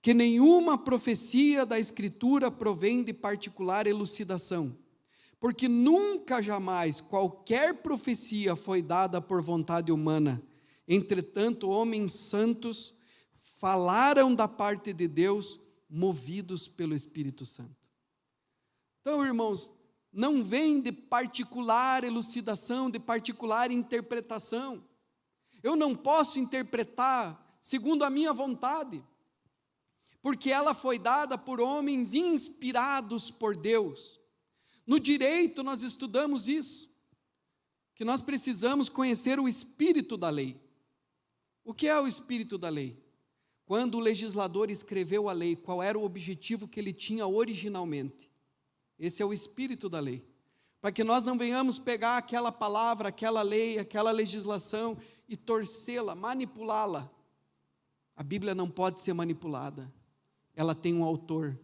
que nenhuma profecia da Escritura provém de particular elucidação, porque nunca jamais qualquer profecia foi dada por vontade humana. Entretanto, homens santos falaram da parte de Deus, movidos pelo Espírito Santo. Então, irmãos, não vem de particular elucidação, de particular interpretação. Eu não posso interpretar segundo a minha vontade, porque ela foi dada por homens inspirados por Deus. No direito nós estudamos isso, que nós precisamos conhecer o espírito da lei. O que é o espírito da lei? Quando o legislador escreveu a lei, qual era o objetivo que ele tinha originalmente? Esse é o espírito da lei. Para que nós não venhamos pegar aquela palavra, aquela lei, aquela legislação e torcê-la, manipulá-la. A Bíblia não pode ser manipulada. Ela tem um autor,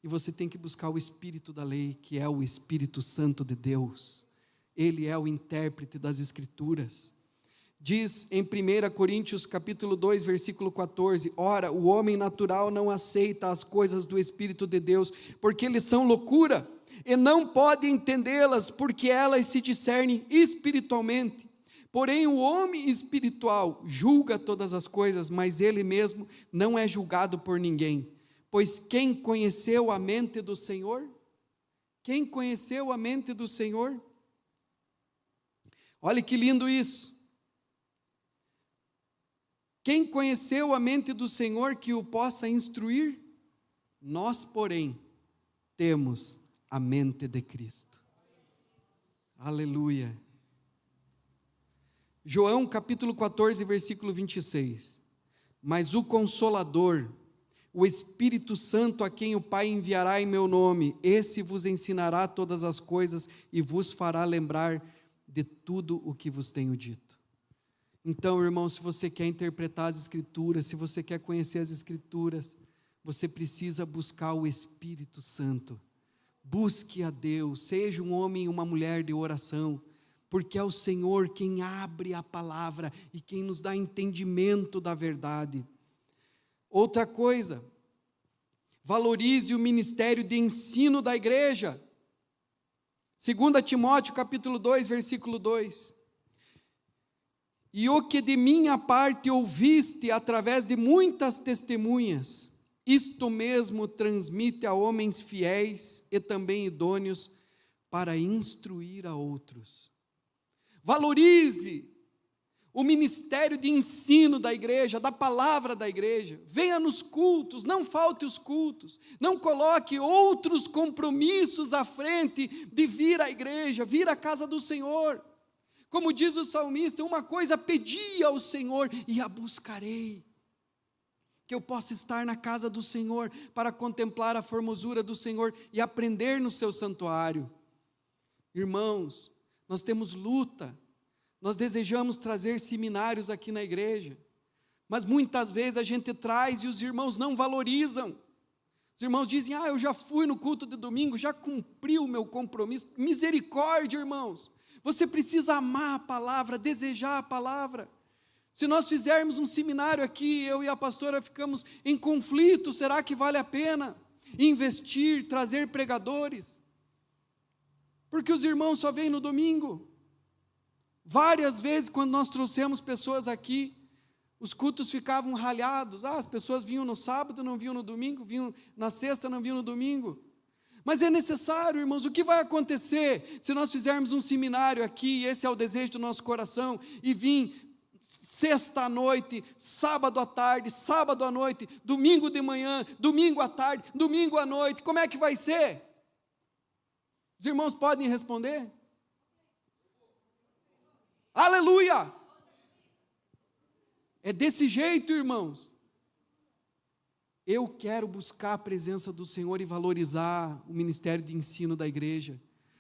e você tem que buscar o espírito da lei, que é o Espírito Santo de Deus. Ele é o intérprete das Escrituras. Diz em 1 Coríntios capítulo 2, versículo 14: ora, o homem natural não aceita as coisas do Espírito de Deus, porque eles são loucura, e não pode entendê-las, porque elas se discernem espiritualmente. Porém, o homem espiritual julga todas as coisas, mas ele mesmo não é julgado por ninguém. Pois quem conheceu a mente do Senhor? Quem conheceu a mente do Senhor? Olha que lindo isso. Quem conheceu a mente do Senhor que o possa instruir? Nós, porém, temos a mente de Cristo. Aleluia. João capítulo 14, versículo 26. Mas o Consolador, o Espírito Santo, a quem o Pai enviará em meu nome, esse vos ensinará todas as coisas e vos fará lembrar de tudo o que vos tenho dito. Então, irmão, se você quer interpretar as Escrituras, se você quer conhecer as Escrituras, você precisa buscar o Espírito Santo. Busque a Deus, seja um homem e uma mulher de oração, porque é o Senhor quem abre a palavra e quem nos dá entendimento da verdade. Outra coisa, valorize o ministério de ensino da igreja. 2 Timóteo capítulo 2, versículo 2. E o que de minha parte ouviste através de muitas testemunhas, isto mesmo transmite a homens fiéis e também idôneos para instruir a outros. Valorize o ministério de ensino da igreja, da palavra da igreja. Venha nos cultos, não falte os cultos. Não coloque outros compromissos à frente de vir à igreja, vir à casa do Senhor. Como diz o salmista, uma coisa pedi ao Senhor e a buscarei. Que eu possa estar na casa do Senhor para contemplar a formosura do Senhor e aprender no seu santuário. Irmãos, nós temos luta. Nós desejamos trazer seminários aqui na igreja, mas muitas vezes a gente traz e os irmãos não valorizam. Os irmãos dizem: eu já fui no culto de domingo, já cumpri o meu compromisso. Misericórdia, irmãos. Você precisa amar a palavra, desejar a palavra. Se nós fizermos um seminário aqui, eu e a pastora ficamos em conflito, será que vale a pena investir, trazer pregadores? Porque os irmãos só vêm no domingo. Várias vezes, quando nós trouxemos pessoas aqui, os cultos ficavam ralhados. As pessoas vinham no sábado, não vinham no domingo, vinham na sexta, não vinham no domingo. Mas é necessário, irmãos, o que vai acontecer se nós fizermos um seminário aqui, esse é o desejo do nosso coração, e vir sexta à noite, sábado à tarde, sábado à noite, domingo de manhã, domingo à tarde, domingo à noite, como é que vai ser? Os irmãos podem responder? Aleluia! É desse jeito, irmãos. Eu quero buscar a presença do Senhor e valorizar o ministério de ensino da igreja.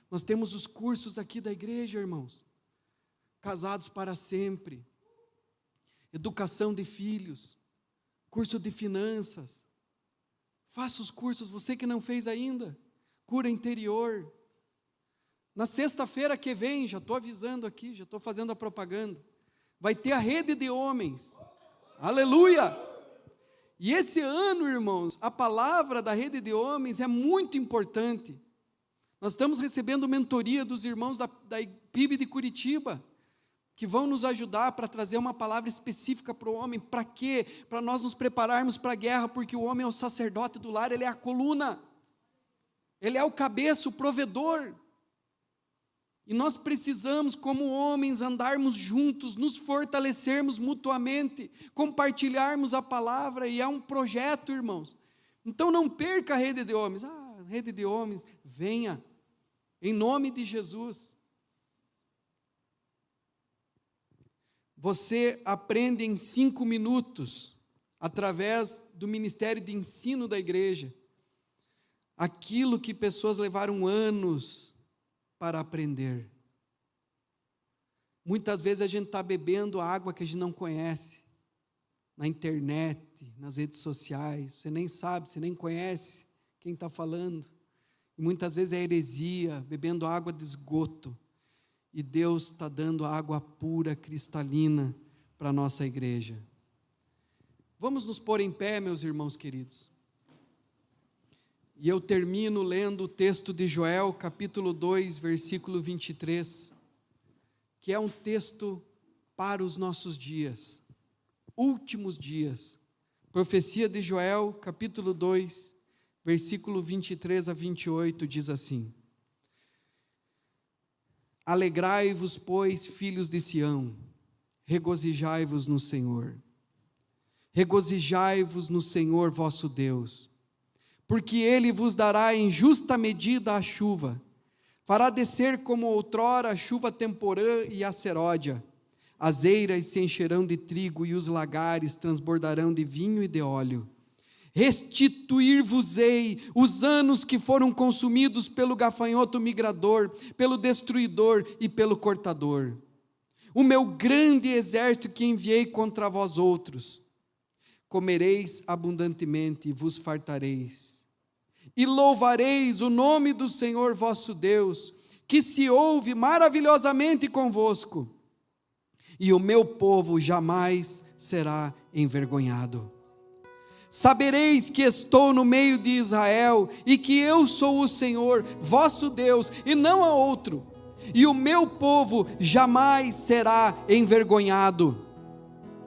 Nós temos os cursos aqui da igreja, irmãos. Casados para sempre. Educação de filhos. Curso de finanças. Faça os cursos, você que não fez ainda. Cura interior. Na sexta-feira que vem, já estou avisando aqui, já estou fazendo a propaganda, vai ter a rede de homens. Aleluia! E esse ano, irmãos, a palavra da rede de homens é muito importante. Nós estamos recebendo mentoria dos irmãos da PIB de Curitiba, que vão nos ajudar para trazer uma palavra específica para o homem. Para quê? Para nós nos prepararmos para a guerra, porque o homem é o sacerdote do lar, ele é a coluna, ele é o cabeça, o provedor. E nós precisamos, como homens, andarmos juntos, nos fortalecermos mutuamente, compartilharmos a palavra, e é um projeto, irmãos. Então não perca a rede de homens. Rede de homens, venha, em nome de Jesus. Você aprende em 5 minutos, através do ministério de ensino da igreja, aquilo que pessoas levaram anos para aprender. Muitas vezes a gente está bebendo água que a gente não conhece, na internet, nas redes sociais, você nem sabe, você nem conhece quem está falando, e muitas vezes é heresia, bebendo água de esgoto, e Deus está dando água pura, cristalina, para a nossa igreja. Vamos nos pôr em pé, meus irmãos queridos. E eu termino lendo o texto de Joel, capítulo 2, versículo 23, que é um texto para os nossos dias, últimos dias. Profecia de Joel, capítulo 2, versículo 23 a 28, diz assim: Alegrai-vos, pois, filhos de Sião, regozijai-vos no Senhor. Regozijai-vos no Senhor vosso Deus, porque Ele vos dará em justa medida a chuva, fará descer como outrora a chuva temporã e a seródia, as eiras se encherão de trigo e os lagares transbordarão de vinho e de óleo. Restituir-vos-ei os anos que foram consumidos pelo gafanhoto migrador, pelo destruidor e pelo cortador. O meu grande exército que enviei contra vós outros. Comereis abundantemente e vos fartareis. E louvareis o nome do Senhor vosso Deus, que se ouve maravilhosamente convosco. E o meu povo jamais será envergonhado. Sabereis que estou no meio de Israel, e que eu sou o Senhor, vosso Deus, e não há outro. E o meu povo jamais será envergonhado.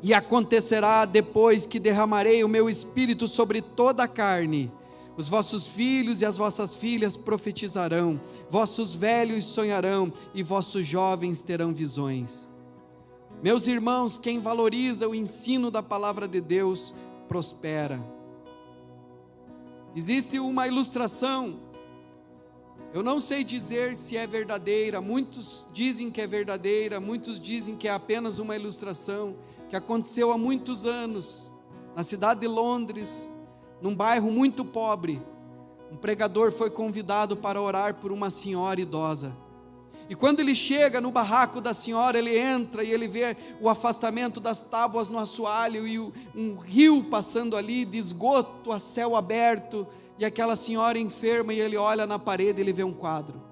E acontecerá depois que derramarei o meu espírito sobre toda a carne. Os vossos filhos e as vossas filhas profetizarão, vossos velhos sonharão, e vossos jovens terão visões. Meus irmãos, quem valoriza o ensino da palavra de Deus, prospera. Existe uma ilustração, eu não sei dizer se é verdadeira, muitos dizem que é verdadeira, muitos dizem que é apenas uma ilustração, que aconteceu há muitos anos, na cidade de Londres, num bairro muito pobre. Um pregador foi convidado para orar por uma senhora idosa, e quando ele chega no barraco da senhora, ele entra e ele vê o afastamento das tábuas no assoalho, e um rio passando ali, de esgoto a céu aberto, e aquela senhora enferma, e ele olha na parede e ele vê um quadro.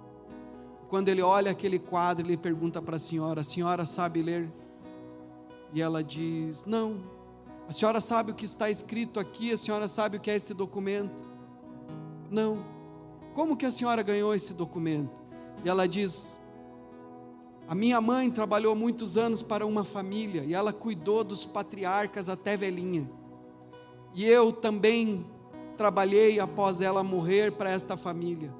Quando ele olha aquele quadro, ele pergunta para a senhora sabe ler? E ela diz, não. A senhora sabe o que está escrito aqui? A senhora sabe o que é esse documento? Não. Como que a senhora ganhou esse documento? E ela diz, a minha mãe trabalhou muitos anos para uma família, e ela cuidou dos patriarcas até velhinha, e eu também trabalhei após ela morrer para esta família,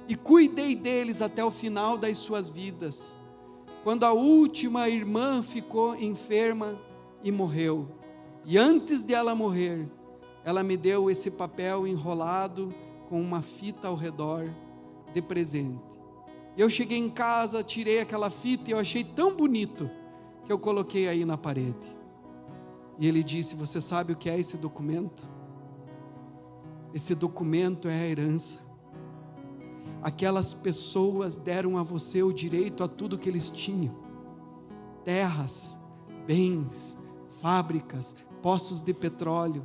e cuidei deles até o final das suas vidas, quando a última irmã ficou enferma e morreu, e antes de ela morrer, ela me deu esse papel enrolado com uma fita ao redor de presente. Eu cheguei em casa, tirei aquela fita e eu achei tão bonito que eu coloquei aí na parede. E ele disse, você sabe o que é esse documento? Esse documento é a herança. Aquelas pessoas deram a você o direito a tudo que eles tinham. Terras, bens, fábricas, poços de petróleo.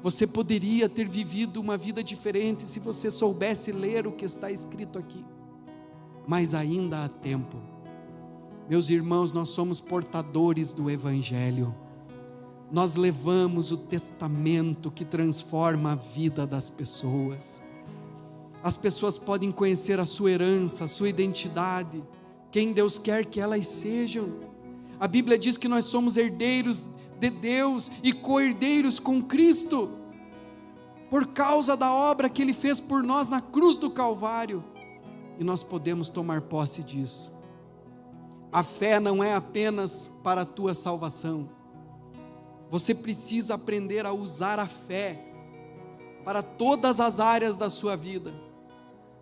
Você poderia ter vivido uma vida diferente se você soubesse ler o que está escrito aqui. mas ainda há tempo. Meus irmãos, nós somos portadores do Evangelho. Nós levamos o testamento que transforma a vida das pessoas. As pessoas podem conhecer a sua herança, a sua identidade, quem Deus quer que elas sejam. A Bíblia diz que nós somos herdeiros de Deus e co-herdeiros com Cristo, por causa da obra que Ele fez por nós na cruz do Calvário, e nós podemos tomar posse disso. A fé não é apenas para a tua salvação, você precisa aprender a usar a fé para todas as áreas da sua vida.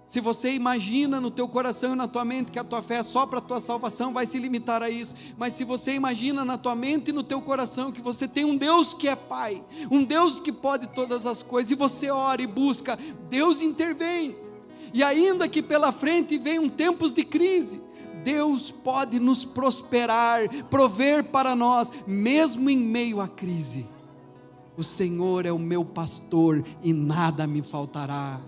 Se você imagina no teu coração e na tua mente que a tua fé é só para a tua salvação, vai se limitar a isso. Mas se você imagina na tua mente e no teu coração que você tem um Deus que é Pai, um Deus que pode todas as coisas, e você ora e busca, Deus intervém. E ainda que pela frente venham tempos de crise, Deus pode nos prosperar, prover para nós, mesmo em meio à crise. O Senhor é o meu pastor e nada me faltará.